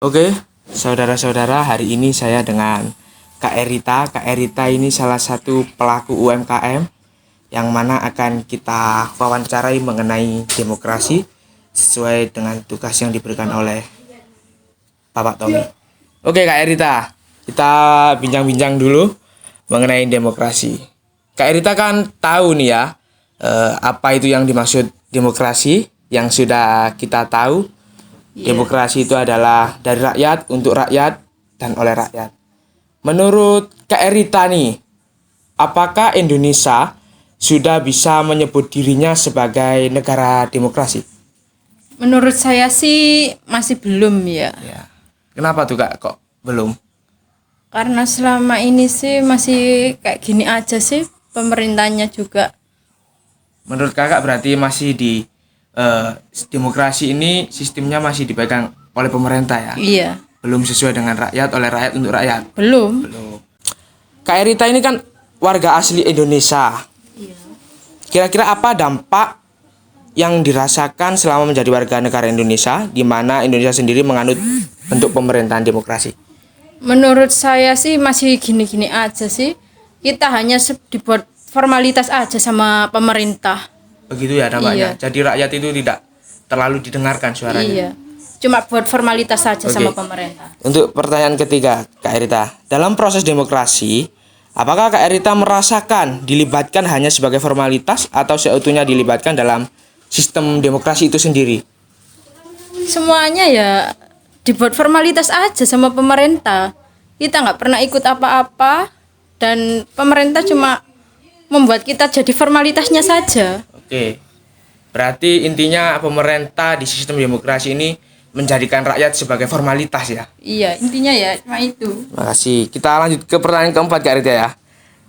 Oke, saudara-saudara, hari ini saya dengan Kak Erita. Kak Erita ini salah satu pelaku UMKM yang mana akan kita wawancarai mengenai demokrasi sesuai dengan tugas yang diberikan oleh Bapak Tommy. Oke Kak Erita, kita bincang-bincang dulu mengenai demokrasi. Kak Erita kan tahu nih ya, apa itu yang dimaksud demokrasi yang sudah kita tahu. Demokrasi itu adalah dari rakyat, untuk rakyat, dan oleh rakyat. Menurut Kak Erita nih, apakah Indonesia sudah bisa menyebut dirinya sebagai negara demokrasi? Menurut saya sih masih belum ya. Ya. Kenapa tuh Kak, kok belum? Karena selama ini sih masih kayak gini aja sih pemerintahnya juga. Menurut Kakak berarti masih di demokrasi ini sistemnya masih dipegang oleh pemerintah ya? Iya. Belum sesuai dengan rakyat, oleh rakyat, untuk rakyat? Belum. Kak Erita ini kan warga asli Indonesia. Iya. Kira-kira apa dampak yang dirasakan selama menjadi warga negara Indonesia, di mana Indonesia sendiri menganut bentuk pemerintahan demokrasi? Menurut saya sih masih gini-gini aja sih. Kita hanya dibuat formalitas aja sama pemerintah. Begitu ya dampaknya. Iya. Jadi rakyat itu tidak terlalu didengarkan suaranya. Iya. Cuma buat formalitas saja Oke. sama pemerintah. Untuk pertanyaan ketiga, Kak Erita, dalam proses demokrasi, apakah Kak Erita merasakan dilibatkan hanya sebagai formalitas atau seutuhnya dilibatkan dalam sistem demokrasi itu sendiri? Semuanya ya dibuat formalitas aja sama pemerintah. Kita nggak pernah ikut apa-apa dan pemerintah cuma membuat kita jadi formalitasnya saja. Oke. Berarti intinya pemerintah di sistem demokrasi ini menjadikan rakyat sebagai formalitas ya. Iya, intinya ya cuma itu. Makasih. Kita lanjut ke pertanyaan keempat Kak Rita ya.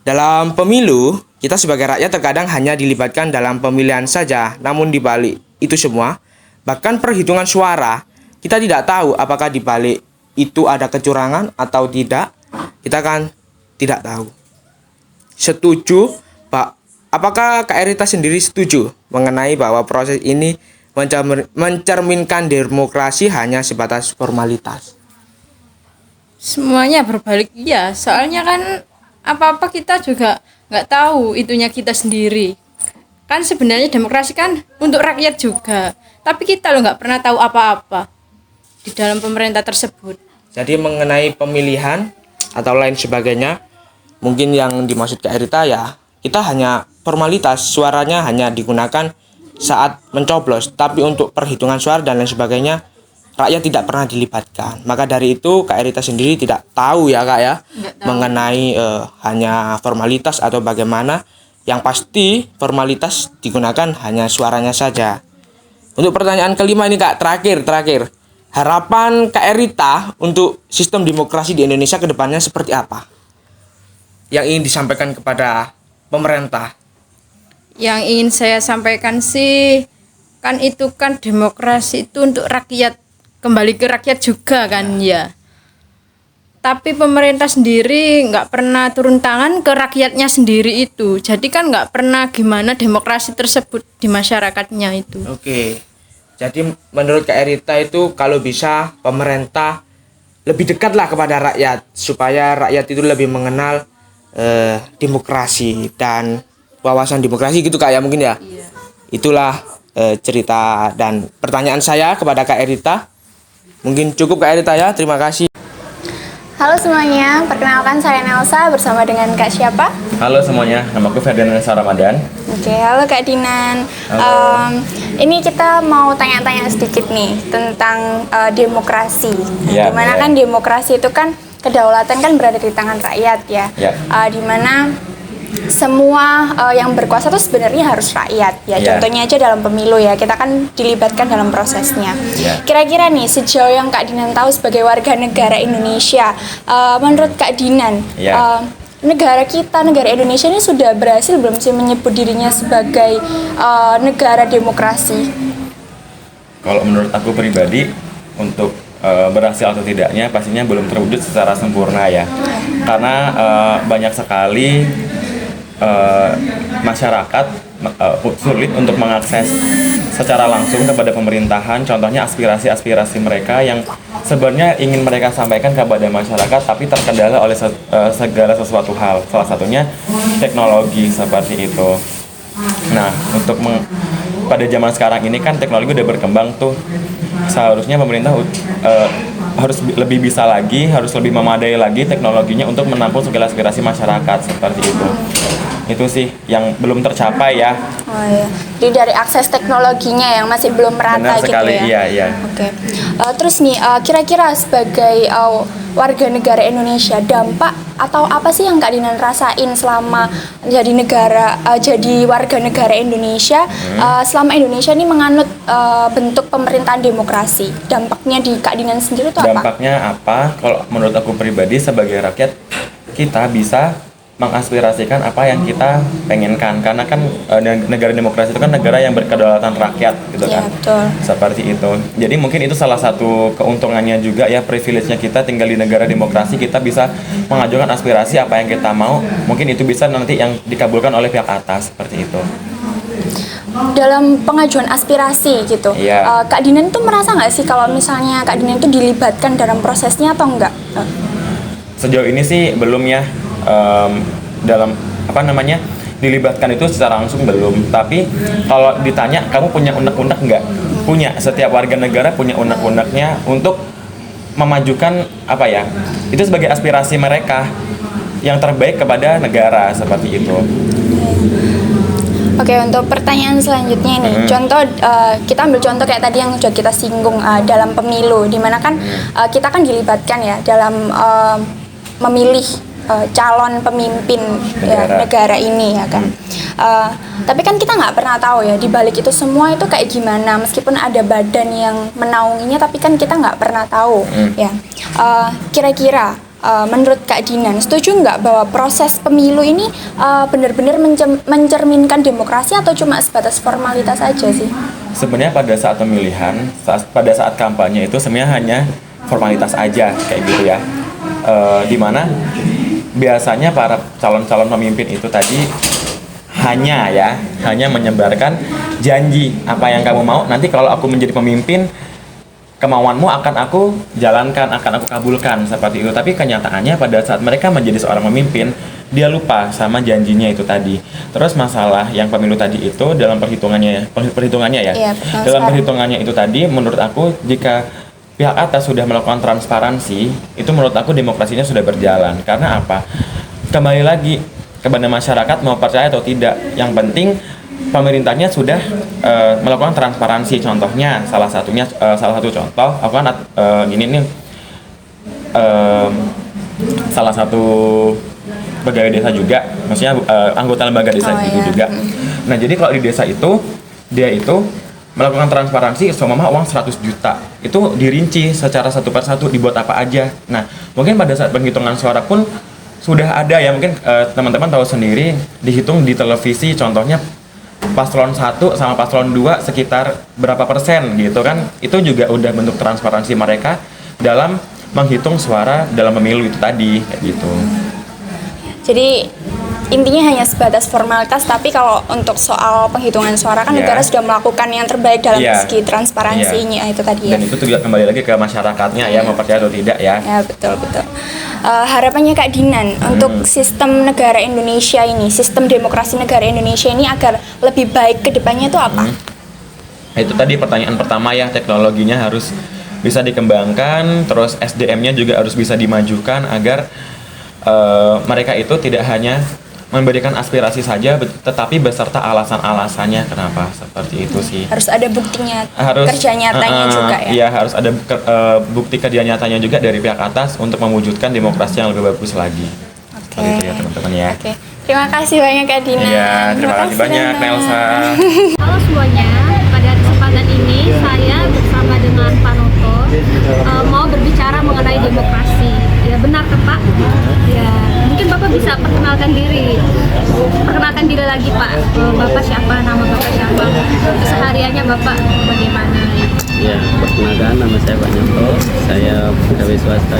Dalam pemilu, kita sebagai rakyat terkadang hanya dilibatkan dalam pemilihan saja. Namun di balik itu semua, bahkan perhitungan suara, kita tidak tahu apakah di balik itu ada kecurangan atau tidak. Kita kan tidak tahu. Setuju, Pak? Apakah Kak Erita sendiri setuju mengenai bahwa proses ini mencerminkan demokrasi hanya sebatas formalitas? Semuanya berbalik iya, soalnya kan apa-apa kita juga nggak tahu itunya kita sendiri. Kan sebenarnya demokrasi kan untuk rakyat juga, tapi kita loh nggak pernah tahu apa-apa di dalam pemerintah tersebut. Jadi mengenai pemilihan atau lain sebagainya, mungkin yang dimaksud Kak Erita ya, kita hanya formalitas, suaranya hanya digunakan saat mencoblos, tapi untuk perhitungan suara dan lain sebagainya rakyat tidak pernah dilibatkan. Maka dari itu Kak Erita sendiri tidak tahu ya Kak ya, mengenai hanya formalitas atau bagaimana. Yang pasti formalitas digunakan hanya suaranya saja. Untuk pertanyaan kelima ini Kak, terakhir. Harapan Kak Erita untuk sistem demokrasi di Indonesia ke depannya seperti apa? Yang ingin disampaikan kepada pemerintah? Yang ingin saya sampaikan sih, kan itu kan demokrasi itu untuk rakyat, kembali ke rakyat juga kan ya. Tapi pemerintah sendiri nggak pernah turun tangan ke rakyatnya sendiri itu. Jadi kan nggak pernah gimana demokrasi tersebut di masyarakatnya itu. Oke. Jadi menurut Kak Erita itu kalau bisa pemerintah lebih dekatlah kepada rakyat supaya rakyat itu lebih mengenal demokrasi dan wawasan demokrasi gitu Kak ya mungkin ya. Iya. Itulah cerita dan pertanyaan saya kepada Kak Erita. Mungkin cukup Kak Erita ya. Terima kasih. Halo semuanya, perkenalkan saya Nelsa bersama dengan Kak siapa? Halo semuanya, namaku Ferdinand Ramadan. Oke, halo Kak Dinan. Halo. Ini kita mau tanya-tanya sedikit nih tentang demokrasi. Ya, Dimana ya. kan demokrasi itu kan kedaulatan kan berada di tangan rakyat ya. Ya. Dimana semua yang berkuasa itu sebenarnya harus rakyat ya. Ya. Contohnya aja dalam pemilu ya, kita kan dilibatkan dalam prosesnya. Ya. Kira-kira nih sejauh yang Kak Dinan tahu sebagai warga negara Indonesia, menurut Kak Dinan, Ya. negara kita, negara Indonesia ini sudah berhasil belum sih menyebut dirinya sebagai negara demokrasi? Kalau menurut aku pribadi, untuk berhasil atau tidaknya pastinya belum terwujud secara sempurna ya. Karena banyak sekali masyarakat sulit untuk mengakses secara langsung kepada pemerintahan. Contohnya aspirasi-aspirasi mereka yang sebenarnya ingin mereka sampaikan kepada masyarakat, tapi terkendala oleh segala sesuatu hal. Salah satunya teknologi seperti itu. Nah, pada zaman sekarang ini kan teknologi udah berkembang tuh. Seharusnya pemerintah harus lebih bisa lagi, harus lebih memadai lagi teknologinya untuk menampung segala aspirasi masyarakat seperti itu. Itu sih yang belum tercapai ya. Oh iya. Jadi dari akses teknologinya yang masih belum merata Benar gitu sekali, ya. iya. Oke. Terus nih kira-kira sebagai warga negara Indonesia, dampak atau apa sih yang Kak Dinan rasain selama jadi warga negara Indonesia selama Indonesia ini menganut bentuk pemerintahan demokrasi? Dampaknya di Kak Dinan sendiri itu apa? Dampaknya apa? Kalau menurut aku pribadi sebagai rakyat, kita bisa mengaspirasikan apa yang kita pengenkan, karena kan negara demokrasi itu kan negara yang berkedaulatan rakyat gitu Ya, kan. betul. Seperti itu. Jadi mungkin itu salah satu keuntungannya juga ya, privilege-nya kita tinggal di negara demokrasi, kita bisa mengajukan aspirasi apa yang kita mau. Mungkin itu bisa nanti yang dikabulkan oleh pihak atas seperti itu. Dalam pengajuan aspirasi gitu, Iya. Kak Dinan tuh merasa nggak sih kalau misalnya Kak Dinan tuh dilibatkan dalam prosesnya atau enggak? Sejauh ini sih belum ya, dalam dilibatkan itu secara langsung belum. Tapi kalau ditanya kamu punya unek-unek nggak? Punya. Setiap warga negara punya unek-uneknya untuk memajukan itu sebagai aspirasi mereka yang terbaik kepada negara seperti itu. Oke, untuk pertanyaan selanjutnya nih, contoh kita ambil contoh kayak tadi yang sudah kita singgung dalam pemilu, di mana kan kita kan dilibatkan ya dalam memilih calon pemimpin negara ini ya kan. Tapi kan kita nggak pernah tahu ya di balik itu semua itu kayak gimana, meskipun ada badan yang menaunginya, tapi kan kita nggak pernah tahu ya. Kira-kira menurut Kak Dinan, setuju nggak bahwa proses pemilu ini benar-benar mencerminkan demokrasi atau cuma sebatas formalitas aja sih? Sebenarnya pada saat pemilihan, pada saat kampanye itu sebenarnya hanya formalitas aja kayak gitu ya. Dimana biasanya para calon-calon pemimpin itu tadi hanya menyebarkan janji, apa yang kamu mau, nanti kalau aku menjadi pemimpin, kemauanmu akan aku jalankan, akan aku kabulkan seperti itu. Tapi kenyataannya pada saat mereka menjadi seorang pemimpin, dia lupa sama janjinya itu tadi. Terus masalah yang pemilu tadi itu dalam perhitungannya ya. Iya, Dalam perhitungannya itu tadi, menurut aku jika pihak atas sudah melakukan transparansi, itu menurut aku demokrasinya sudah berjalan. Karena apa? Kembali lagi kepada masyarakat mau percaya atau tidak. Yang penting pemerintahnya sudah melakukan transparansi. Contohnya salah satu contoh, aku kan salah satu pegawai desa juga, maksudnya anggota lembaga desa juga. Nah, jadi kalau di desa itu dia itu melakukan transparansi, seumpama uang 100 juta itu dirinci secara satu persatu dibuat apa aja. Nah, mungkin pada saat penghitungan suara pun sudah ada ya, mungkin teman-teman tahu sendiri, dihitung di televisi contohnya paslon 1 sama paslon 2 sekitar berapa persen gitu kan. Itu juga udah bentuk transparansi mereka dalam menghitung suara dalam pemilu itu tadi kayak gitu. Jadi intinya hanya sebatas formalitas, tapi kalau untuk soal penghitungan suara kan negara sudah melakukan yang terbaik dalam segi transparansinya itu tadi ya. Dan itu juga kembali lagi ke masyarakatnya ya, mau percaya atau tidak ya. Ya, betul. Harapannya Kak Dinan untuk sistem negara Indonesia ini, sistem demokrasi negara Indonesia ini agar lebih baik ke depannya itu apa? Itu tadi pertanyaan pertama ya, teknologinya harus bisa dikembangkan, terus SDM-nya juga harus bisa dimajukan agar mereka itu tidak hanya memberikan aspirasi saja, tetapi beserta alasan-alasannya kenapa seperti itu sih. Harus ada buktinya, kerja nyatanya juga ya. Iya, harus ada bukti kerja nyatanya juga dari pihak atas untuk mewujudkan demokrasi yang lebih bagus lagi. Oke. Seperti itu ya teman-teman ya. Oke. Terima kasih banyak Kak Dinan. Iya, terima kasih banyak Nelsa. Halo semuanya, pada kesempatan ini saya bersama dengan Pak Noto mau berbicara mengenai demokrasi. Ya benar kan Pak? Ya mungkin Bapak bisa perkenalkan diri lagi Pak. Bapak siapa? Nama Bapak siapa? Kesehariannya Bapak bagaimana? Ya, perkenalkan nama saya Pak Nyoto. Saya pegawai swasta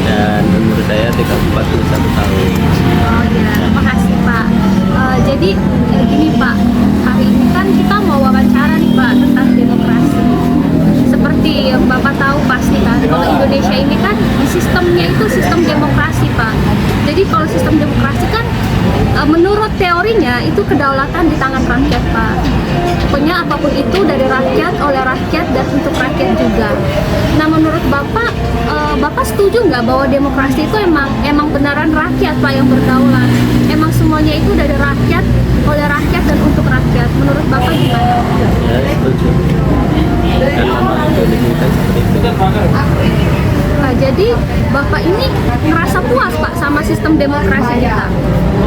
dan umur saya 41 tahun. Oh ya, terima kasih Pak. Jadi gini Pak, hari ini kan kita mau wawancara nih Pak tentang demokrasi. Seperti yang Bapak tahu pasti kan bahwa Indonesia ini kan sistemnya itu sistem demokrasi, Pak. Jadi kalau sistem demokrasi kan menurut teorinya itu kedaulatan di tangan rakyat, Pak. Pokoknya apapun itu dari rakyat, oleh rakyat, dan untuk rakyat juga. Nah, menurut Bapak, Bapak setuju nggak bahwa demokrasi itu emang benaran rakyat, Pak, yang berdaulat? Emang semuanya itu dari rakyat, oleh rakyat, dan untuk rakyat. Menurut Bapak gimana? Ya, setuju. Dan memang Indonesia kita seperti itu. Nah, jadi Bapak ini merasa puas, Pak, sama sistem demokrasi kita?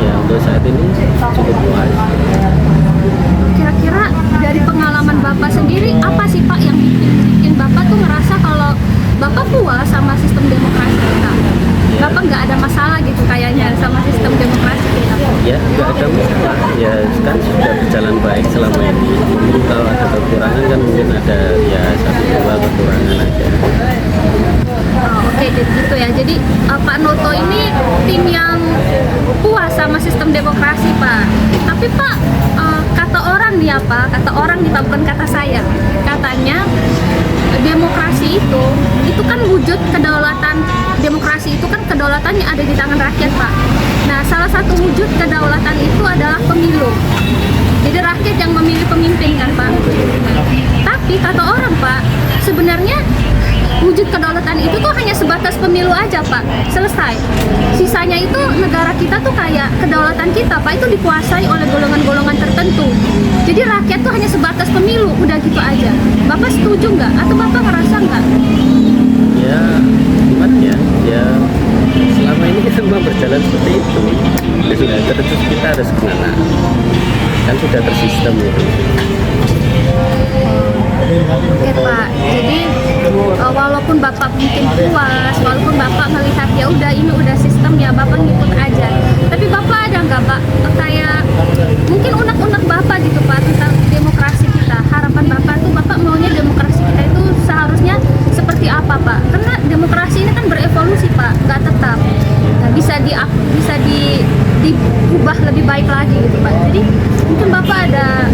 Ya, untuk saat ini cukup puas. Kira-kira dari pengalaman Bapak sendiri, apa sih, Pak, yang bikin Bapak tuh ngerasa kalau Bapak puas sama sistem demokrasi kita? Bapak nggak ada masalah gitu kayaknya sama sistem demokrasi kita? Ya, nggak ada masalah. Ya, kan sudah berjalan baik selama ini. Mungkin kalau ada kekurangan kan mungkin ada ya 1-2 kekurangan aja. Oh, oke, jadi gitu ya. Jadi Pak Noto ini tim yang puas sama sistem demokrasi, Pak. Tapi Pak, kata orang nih ya, Pak, kata orang nih, Pak, bukan kata saya. Katanya demokrasi itu kan wujud kedaulatan. Demokrasi itu kan kedaulatannya ada di tangan rakyat, Pak. Nah, salah satu wujud kedaulatan itu adalah pemilu. Jadi rakyat yang memilih pemimpin kan, Pak. Tapi kata orang, Pak, sebenarnya wujud kedaulatan itu tuh hanya sebatas pemilu aja, Pak. Selesai. Sisanya itu negara kita tuh kayak kedaulatan kita, Pak, itu dikuasai oleh golongan-golongan tertentu. Jadi rakyat tuh hanya sebatas pemilu, udah gitu aja. Bapak setuju nggak? Atau Bapak ngerasa nggak? Ya, gimana ya? Ya, selama ini kita memang berjalan seperti itu. Ya sudah, terus kita harus gimana? Kan sudah tersistem gitu. Oke, Pak. Jadi walaupun Bapak mungkin puas, walaupun Bapak melihat ya udah ini udah sistem ya, Bapak ngikut aja. Tapi Bapak ada nggak, Pak, kayak mungkin unek-unek Bapak gitu, Pak, tentang demokrasi kita? Harapan Bapak tuh, Bapak maunya demokrasi kita itu seharusnya seperti apa, Pak? Karena demokrasi ini kan berevolusi, Pak, nggak tetap. Nah, bisa diubah lebih baik lagi gitu, Pak. Jadi mungkin Bapak ada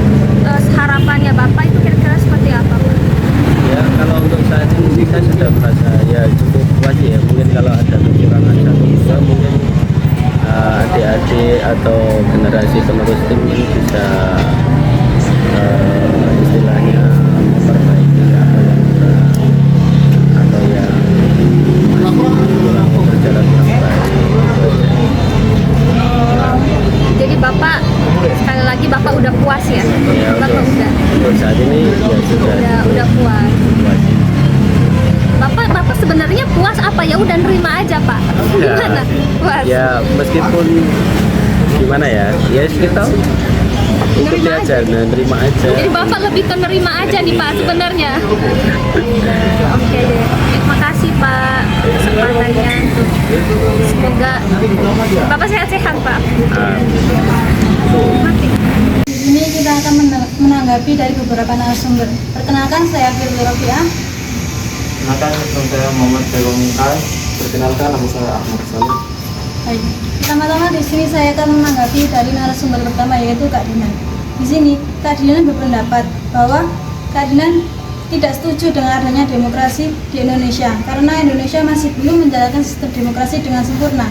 harapannya Bapak itu kira-kira seperti apa, Pak? Ya, kalau untuk saat ini kita sudah merasa ya cukup puas ya. Mungkin kalau ada kekurangan 1-2 mungkin adik-adik atau generasi penerus tim ini bisa istilahnya memperbaiki apa yang kurang atau yang masih kurang berjalan dengan baik. Jadi Bapak sekali lagi Bapak udah puas ya? Ya, Bapak udah untuk saat ini ya udah puas. puas. Bapak sebenarnya puas apa ya udah nerima aja, Pak? Gimana? Puas? Ya meskipun gimana ya, ya kita ikuti Nerima aja, nerima aja. Jadi Bapak lebih ke nerima aja nih, Pak, sebenarnya. Oke deh. Terima kasih, Pak, kesempatannya. Semoga Bapak sehat-sehat, Pak. Oke. Ini kita akan menanggapi dari beberapa narasumber. Perkenalkan, saya Firly Rofiah. Perkenalkan, nama saya Muhammad Belongkas. Perkenalkan, nama saya Ahmad Salim. Baik. Pertama-tama di sini saya akan menanggapi dari narasumber pertama, yaitu Kak Dinan. Di sini Kak Dinan berpendapat bahwa Kak Dinan tidak setuju dengan adanya demokrasi di Indonesia karena Indonesia masih belum menjalankan sistem demokrasi dengan sempurna.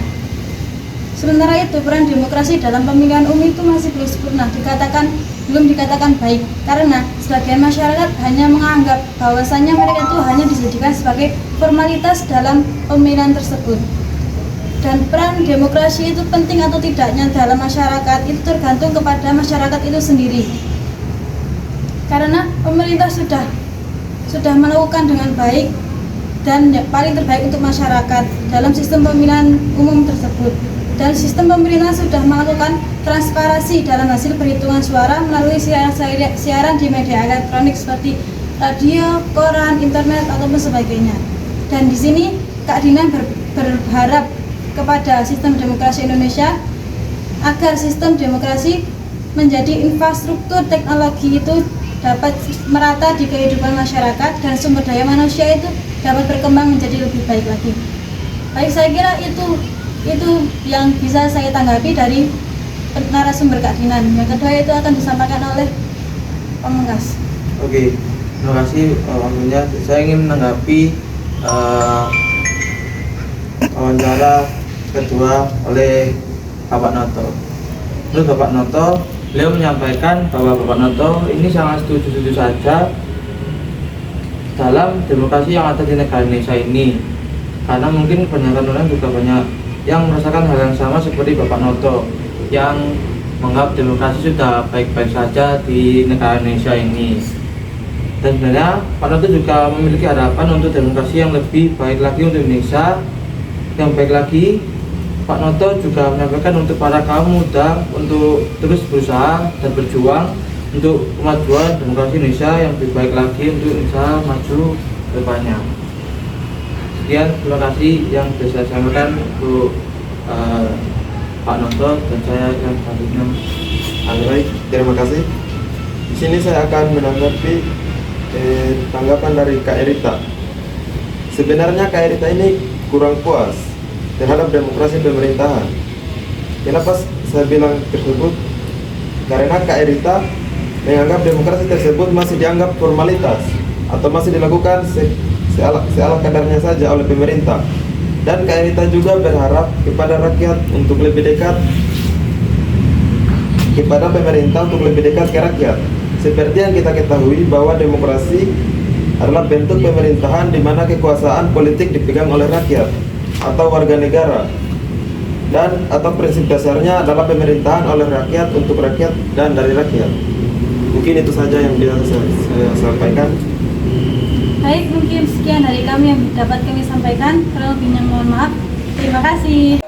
Sementara itu peran demokrasi dalam pemilihan umum itu masih belum sempurna, belum dikatakan baik karena sebagian masyarakat hanya menganggap bahwasannya mereka itu hanya dijadikan sebagai formalitas dalam pemilihan tersebut. Dan peran demokrasi itu penting atau tidaknya dalam masyarakat itu tergantung kepada masyarakat itu sendiri. Karena pemerintah sudah melakukan dengan baik dan paling terbaik untuk masyarakat dalam sistem pemilihan umum tersebut. Dan sistem pemerintah sudah melakukan transparansi dalam hasil perhitungan suara melalui siaran di media elektronik seperti radio, koran, internet ataupun sebagainya. Dan di sini Kak Dinan berharap kepada sistem demokrasi Indonesia agar sistem demokrasi menjadi infrastruktur teknologi itu dapat merata di kehidupan masyarakat dan sumber daya manusia itu dapat berkembang menjadi lebih baik lagi. Baik, saya kira itu yang bisa saya tanggapi dari narasumber Kak Dinan. Yang kedua itu akan disampaikan oleh Pamungkas. Oke, terima kasih waktunya. Saya ingin menanggapi wawancara kedua oleh Bapak Noto. Menurut Bapak Noto, beliau menyampaikan bahwa Bapak Noto ini sangat setuju saja dalam demokrasi yang ada di negara Indonesia ini, karena mungkin kebanyakan orang juga banyak yang merasakan hal yang sama seperti Bapak Noto yang menganggap demokrasi sudah baik-baik saja di negara Indonesia ini. Dan sebenarnya Pak Noto juga memiliki harapan untuk demokrasi yang lebih baik lagi untuk Indonesia, yang baik lagi. Pak Noto juga menyampaikan untuk para kaum muda untuk terus berusaha dan berjuang untuk kemajuan demokrasi Indonesia yang lebih baik lagi untuk Indonesia maju ke depannya. Sekian, terima kasih yang bisa saya sampaikan untuk Pak Noto dan saya yang selanjutnya. Baik, terima kasih. Di sini saya akan menanggapi tanggapan dari Kak Erita. Sebenarnya Kak Erita ini kurang puas terhadap demokrasi pemerintahan. Kenapa saya bilang tersebut? Karena Kak Erita menganggap demokrasi tersebut masih dianggap formalitas atau masih dilakukan seala kadarnya saja oleh pemerintah. Dan Kak Erita juga berharap kepada rakyat untuk lebih dekat kepada pemerintah, untuk lebih dekat ke rakyat. Seperti yang kita ketahui bahwa demokrasi adalah bentuk pemerintahan di mana kekuasaan politik dipegang oleh rakyat atau warga negara, dan atau prinsip dasarnya adalah pemerintahan oleh rakyat untuk rakyat dan dari rakyat. Mungkin itu saja yang bisa saya sampaikan. Baik, mungkin sekian dari kami yang dapat kami sampaikan. Kalau lebihnya mohon maaf. Terima kasih.